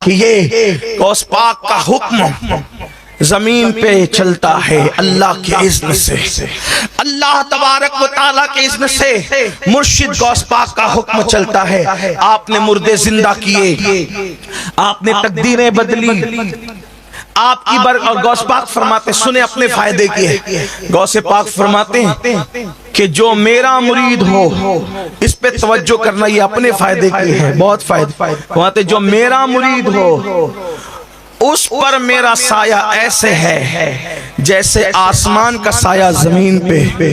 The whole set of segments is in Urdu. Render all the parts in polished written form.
کہ یہ غوث پاک کا حکم زمین پہ چلتا ہے اللہ کے اذن سے، اللہ تبارک و تعالیٰ کے اذن سے مرشد غوث پاک کا حکم چلتا ہے۔ آپ نے مردے زندہ کیے، آپ نے تقدیریں بدلی، آپ کی اور غوث پاک فرماتے سنے اپنے فائدے کی، غوث پاک فرماتے ہیں کہ جو میرا مرید ہو، اس پہ توجہ کرنا یہ اپنے فائدے کی ہے، بہت فائدہ فرماتے جو میرا مرید ہو اس پر میرا سایہ ایسے ہے جیسے آسمان کا سایہ زمین پہ،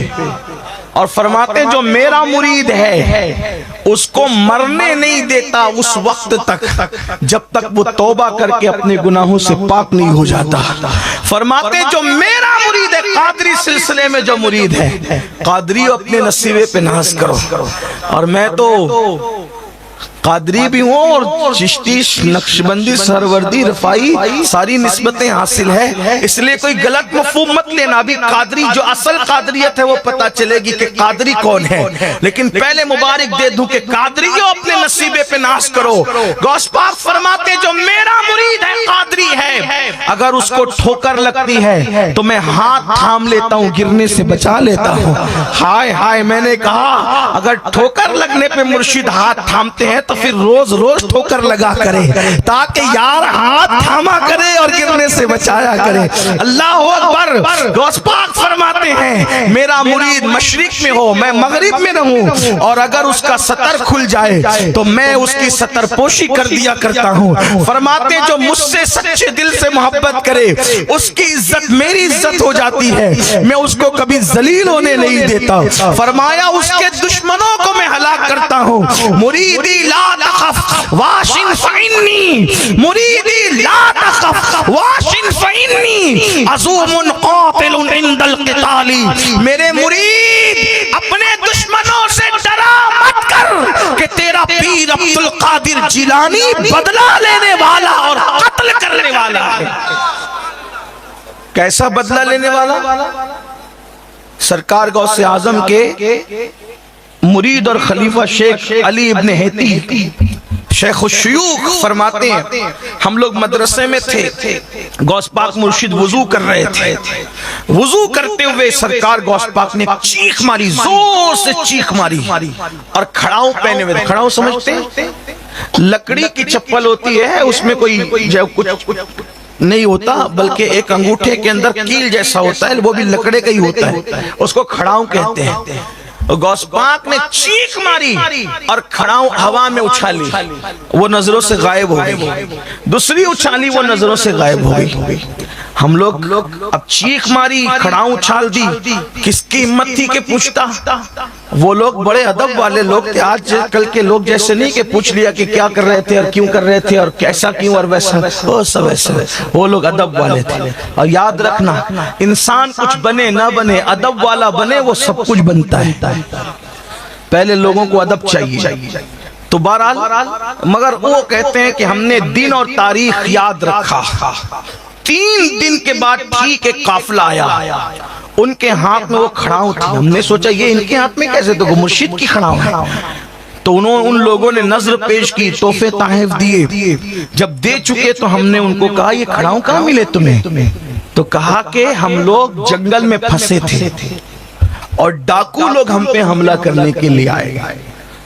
اور فرماتے جو میرا مرید ہے اس کو مرنے نہیں دیتا اس وقت تک جب تک وہ توبہ کر کے اپنے گناہوں سے پاک نہیں ہو جاتا۔ فرماتے جو میرا مرید ہے، قادری سلسلے میں جو مرید ہے، قادری اپنے نصیبے پہ ناز کرو، اور میں تو قادری بھی ہوں اور چشتی نقشبندی سہروردی رفائی ساری نسبتیں حاصل ہے، اس لیے کوئی غلط مفہوم مت لینا۔ ابھی قادری جو اصل قادریت ہے وہ پتہ چلے گی کہ قادری کون ہے، لیکن پہلے مبارک دے دوں کہ قادریوں اپنے نصیبے پہ ناز کرو۔ غوث پاک فرماتے جو میرا مرید ہے قادری ہے، اگر اس کو ٹھوکر لگتی ہے تو میں ہاتھ تھام لیتا ہوں، گرنے سے بچا لیتا ہوں۔ ہائے ہائے، میں نے کہا اگر ٹھوکر لگنے پہ مرشد ہاتھ تھامتے ہیں تو پھر روز روز ٹھوکر لگا کرے تاکہ یار ہاتھ تھاما کرے اور گرنے سے بچایا کرے۔ اللہ اکبر۔ غوث پاک فرماتے ہیں میرا مرید مشرق میں ہو، میں مغرب میں رہوں، اور اگر اس کا سطر کھل جائے تو میں اس کی سطر پوشی کر دیا کرتا ہوں۔ فرماتے جو مجھ سے سچے دل سے محبت کرے اس کی عزت میری عزت ہو جاتی ہے، میں اس کو کبھی ذلیل ہونے نہیں دیتا۔ فرمایا اس کے دشمنوں کو میں ہلاک کرتا ہوں۔ مریدی لا تخف واشن فإنی، مریدی لا تخف واشن فإنی عظوم قاتل عند القتال۔ میرے مرید اپنے دشمنوں سے ڈرا مت کر کہ تیرا پیر عبد القادر جیلانی بدلہ لینے والا اور قتل کرنے والا ہے۔ کیسا بدلہ لینے والا؟ سرکار غوث اعظم کے مرید اور خلیفہ شیخ علی ابن ہیتی شیخ الشیوخ فرماتے ہیں ہم لوگ مدرسے میں تھے، غوث پاک مرشد وضو کر رہے تھے، وضو کرتے ہوئے سرکار غوث پاک نے چیخ ماری، زور سے چیخ ماری، اور کھڑاؤں پہنے ہوئے، کھڑاؤں سمجھتے ہیں لکڑی کی چپل ہوتی ہے، اس میں کوئی کچھ نہیں ہوتا بلکہ ایک انگوٹھے کے اندر کیل جیسا ہوتا ہے، وہ بھی لکڑے کا ہی ہوتا ہے، اس کو کھڑاؤں کہتے ہیں۔ غوث پاک نے چیخ ماری اور کھڑاؤں ہوا میں اچھالی، وہ نظروں سے غائب ہو گئی، دوسری اچھالی وہ نظروں سے غائب ہو گئی۔ ہم لوگ اب چیخ ماری، کھڑاؤں اچھال دی، کس کی ہمت تھی کہ پوچھتا؟ وہ لوگ بڑے ادب والے لوگ تھے، آج کل کے لوگ جیسے نہیں کہ پوچھ لیا کہ کیا کر رہے تھے اور کیوں کر رہے تھے اور کیسا کیوں اور ویسا، وہ سب ایسے، وہ لوگ ادب والے تھے۔ اور یاد رکھنا انسان کچھ بنے نہ بنے، ادب والا بنے وہ سب کچھ بنتا ہے۔ پہلے لوگوں کو ادب چاہیے تو بہرحال، مگر وہ کہتے ہیں کہ ہم نے دن اور تاریخ یاد رکھا۔ 3 دن کے بعد ٹھیک ایک قافلہ آیا، ان کے ہاتھ میں وہ کھڑاؤں تھی، ہم نے سوچا یہ ان کے ہاتھ میں کیسے، تو وہ مرشد کی کھڑاؤں ہے، تو ان لوگوں نے نظر پیش کی، تحفے تحائف دیے، جب دے چکے تو ہم نے ان کو کہا یہ کھڑاؤں کہاں ملے تمہیں؟ تو کہا کہ ہم لوگ جنگل میں پھنسے تھے اور ڈاکو لوگ ہم پہ حملہ کرنے کے لیے آئے،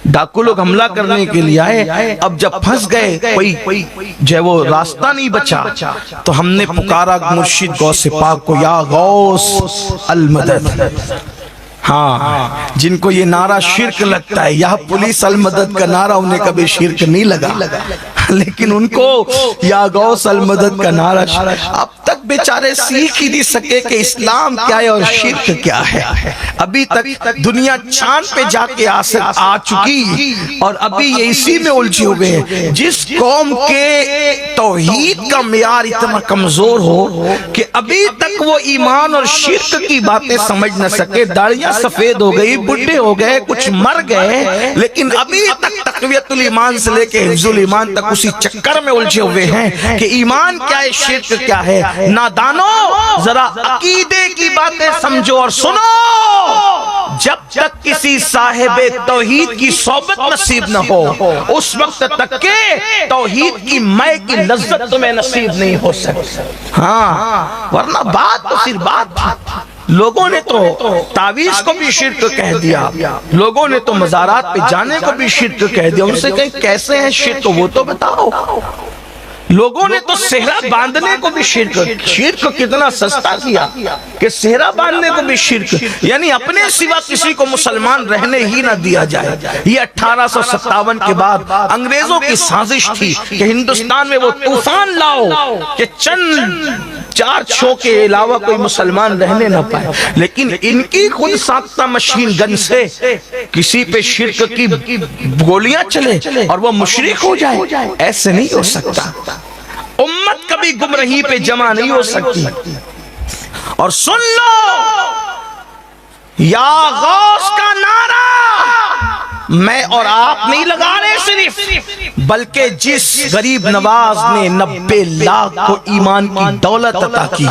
ڈاکو لوگ حملہ کرنے کے لیے آئے، اب جب پھنس گئے کوئی جو وہ راستہ نہیں بچا تو ہم نے پکارا مرشد غوث پاک کو، یا غوث المدد۔ ہاں جن کو یہ نعرہ شرک لگتا ہے، یا پولیس المدد کا نعرہ انہیں کبھی شرک نہیں لگا، لیکن ان کو یا غوث المدد کا نعرہ اب تک بیچارے سیکھ ہی نہیں سکے کہ اسلام کیا ہے اور شرک کیا ہے۔ ابھی تک دنیا چاند پہ جا کے آ چکی اور ابھی یہ اسی میں الجھے ہوئے ہیں۔ جس قوم کے توحید کا معیار اتنا کمزور ہو کہ ابھی تک وہ ایمان اور شرک کی باتیں سمجھ نہ سکے، داڑیاں سفید ہو گئی، بڈھے ہو گئے، کچھ مر گئے، لیکن ابھی تک تقویت الایمان سے لے کے حفظ الایمان تک اسی چکر میں الجھے ہوئے ہیں کہ ایمان کیا ہے، شرک کیا ہے۔ نادانو ذرا عقیدے کی باتیں سمجھو اور سنو، جب تک کسی صاحب توحید کی صحبت نصیب نہ ہو اس وقت تک کہ توحید کی مے کی لذت تمہیں نصیب نہیں ہو سکتی. ہاں ورنہ بات تو صرف بات تھی. لوگوں نے تو تعویذ کو بھی شرک کہہ دیا, لوگوں نے تو مزارات پہ جانے کو بھی شرک کہہ دیا. ان سے کہیں کیسے ہیں شرک وہ تو بتاؤ. لوگوں نے تو صحرا باندھنے کو بھی شرک کتنا سستا کیا کہ صحرا باندھنے کو بھی شرک, یعنی اپنے سوا کسی کو مسلمان رہنے ہی نہ دیا جائے. یہ 1857 کے بعد انگریزوں کی سازش تھی کہ ہندوستان میں وہ طوفان لاؤ کہ چند 4 چھو کے علاوہ کوئی مسلمان رہنے نہ پائے. لیکن ان کی خود ساختہ مشین گن سے کسی پہ شرک کی گولیاں چلے اور وہ مشرک ہو جائے, ایسے نہیں ہو سکتا. امت کبھی گمراہی پہ جمع نہیں ہو سکتی. اور سن لو, یا غوث کا نعرہ میں اور آپ نہیں لگا رہے صرف, بلکہ جس غریب نواز نے 90 لاکھ کو ایمان کی دولت عطا کی,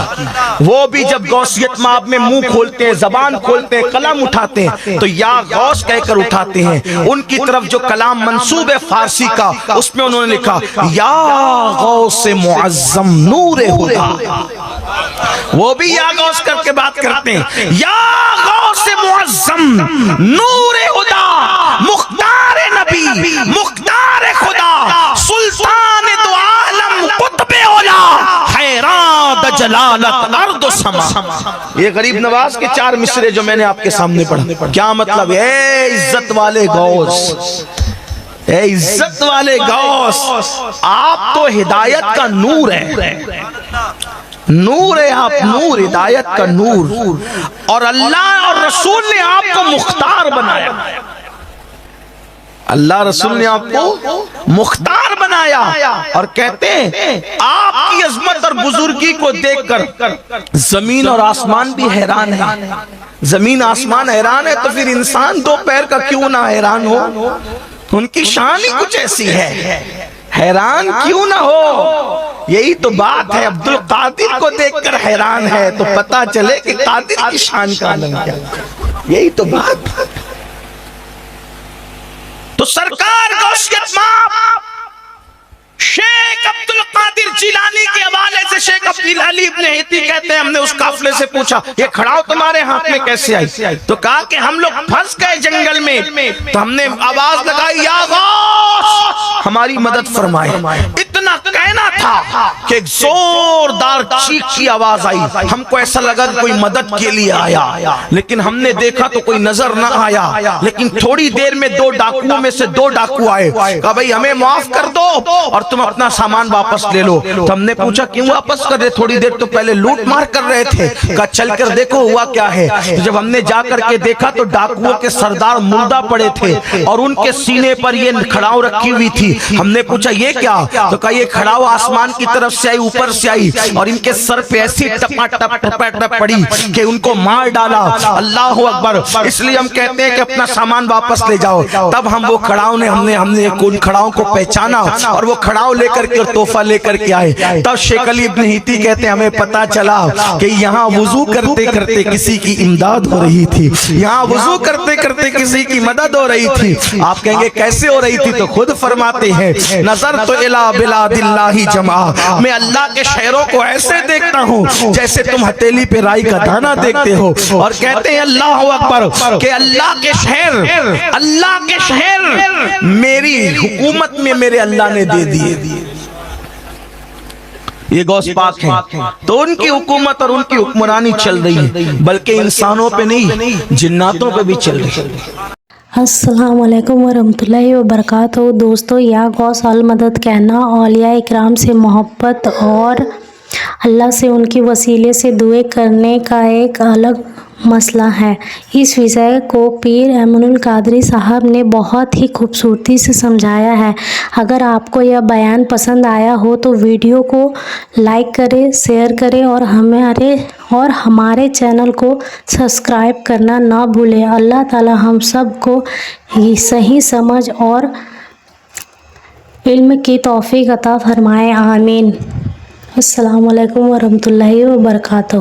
وہ بھی جب غوثیت مآب میں منہ کھولتے ہیں, زبان کھولتے ہیں, قلم اٹھاتے ہیں تو یا غوث کہہ کر اٹھاتے ہیں. ان کی طرف جو کلام منسوب ہے فارسی کا, اس میں انہوں نے لکھا یا غوث معظم نور ہدا. وہ بھی یا غوث کر کے بات کرتے ہیں, یا غوث معظم نور ہدا, مختار نبی, مختار خدا, سلطان دو عالم, قطب اولا, حیران جلالت ارض و سما. یہ غریب نواز کے 4 مصرے جو میں نے آپ کے سامنے پڑھا, کیا مطلب؟ اے عزت والے غوث, اے عزت والے غوث, آپ تو ہدایت کا نور ہے, نور ہے آپ, نور, ہدایت کا نور. اور اللہ اور رسول نے آپ کو مختار بنایا, اللہ رسول نے آپ کو مختار بنایا. اور کہتے ہیں آپ کی عظمت اور بزرگی کو دیکھ کر زمین اور آسمان بھی حیران ہے. زمین آسمان حیران ہے تو پھر انسان 2 پیر کا کیوں نہ حیران ہو؟ ان کی شان ہی کچھ ایسی ہے, حیران کیوں نہ ہو؟ یہی تو بات ہے. عبد القادر کو دیکھ کر حیران ہے تو پتا چلے کہ قادر کی شان کا عالم کیا. یہی تو بات. تو سرکار غوثیت مآب شیخ عبد القادر جیلانی کے حوالے سے شیخ علی ابن ہیتی کہتے ہیں, ہم نے اس قافلے سے پوچھا یہ کھڑاؤ تمہارے ہاتھ میں کیسے آئی؟ تو کہا کہ ہم لوگ پھنس گئے جنگل میں, تو ہم نے آواز لگائی یا غوث ہماری مدد فرمائے. اتنا کہنا تھا کہ ایک زوردار چیخ کی آواز آئی. ہم کو ایسا لگا کہ کوئی مدد کے لیے آیا, لیکن ہم نے دیکھا تو کوئی نظر نہ آیا. لیکن تھوڑی دیر میں 2 ڈاکوؤں میں سے 2 ڈاکو آئے. کہا بھئی ہمیں معاف کر دو اور تم اپنا سامان واپس لے لو. تو ہم نے پوچھا کیوں واپس کر رہے, تھوڑی دیر تو پہلے لوٹ مار کر رہے تھے. کہا چل کر دیکھو ہوا کیا ہے. تو جب ہم نے جا کر کے دیکھا تو ڈاکوؤں کے سردار مردہ پڑے تھے اور ان کے سینے پر یہ کھڑاؤ رکھی ہوئی تھی. ہم نے پوچھا یہ کیا؟ تو کہا یہ کھڑاؤ آسمان کی طرف سے آئی, اوپر سے آئی اور ان کے سر پہ ایسی ٹپا ٹپ ٹپا ٹپ پڑی کہ ان کو مار ڈالا. اللہ اکبر. اس لیے ہم کہتے ہیں کہ اپنا سامان واپس لے جاؤ. تب ہم وہ کھڑاؤں نے ہم نے ان کھڑاؤں کو پہچانا اور وہ کھڑاؤ لے کر کے اور تحفہ لے کر کے آئے. تب شیخ علی ابن ہیتی کہتے ہیں ہمیں پتا چلا کہ یہاں وضو کرتے کرتے کسی کی امداد ہو رہی تھی, یہاں وضو کرتے کرتے کسی کی مدد ہو رہی تھی. آپ کہیں گے کیسے ہو رہی تھی؟ تو خود فرماتے ہیں نظر تو الی بلاد اللہ جمع, میں اللہ کے شہروں کو ایسے دیکھتا ہوں جیسے تم ہتھیلی پہ رائی کا دانہ دیکھتے ہو. اور کہتے ہیں اللہ اکبر کہ اللہ کے شہر میری حکومت میں میرے اللہ نے دے دیے. یہ غوث پاک ہیں تو ان کی حکومت اور ان کی حکمرانی چل رہی ہے, بلکہ انسانوں پہ نہیں جناتوں پہ بھی چل رہی ہے. السلام علیکم ورحمۃ اللہ وبرکاتہ. دوستو, یا غوث المدد کہنا اولیاء اکرام سے محبت اور اللہ سے ان کی وسیلے سے دعائیں کرنے کا ایک الگ مسئلہ ہے. اس وشے کو پیر ایمن القادری صاحب نے بہت ہی خوبصورتی سے سمجھایا ہے. اگر آپ کو یہ بیان پسند آیا ہو تو ویڈیو کو لائک کریں, شیئر کریں اور ہمارے چینل کو سبسکرائب کرنا نہ بھولیں. اللہ تعالی ہم سب کو صحیح سمجھ اور علم کی توفیق عطا فرمائے. آمین. السلام علیکم ورحمۃ اللہ وبرکاتہ.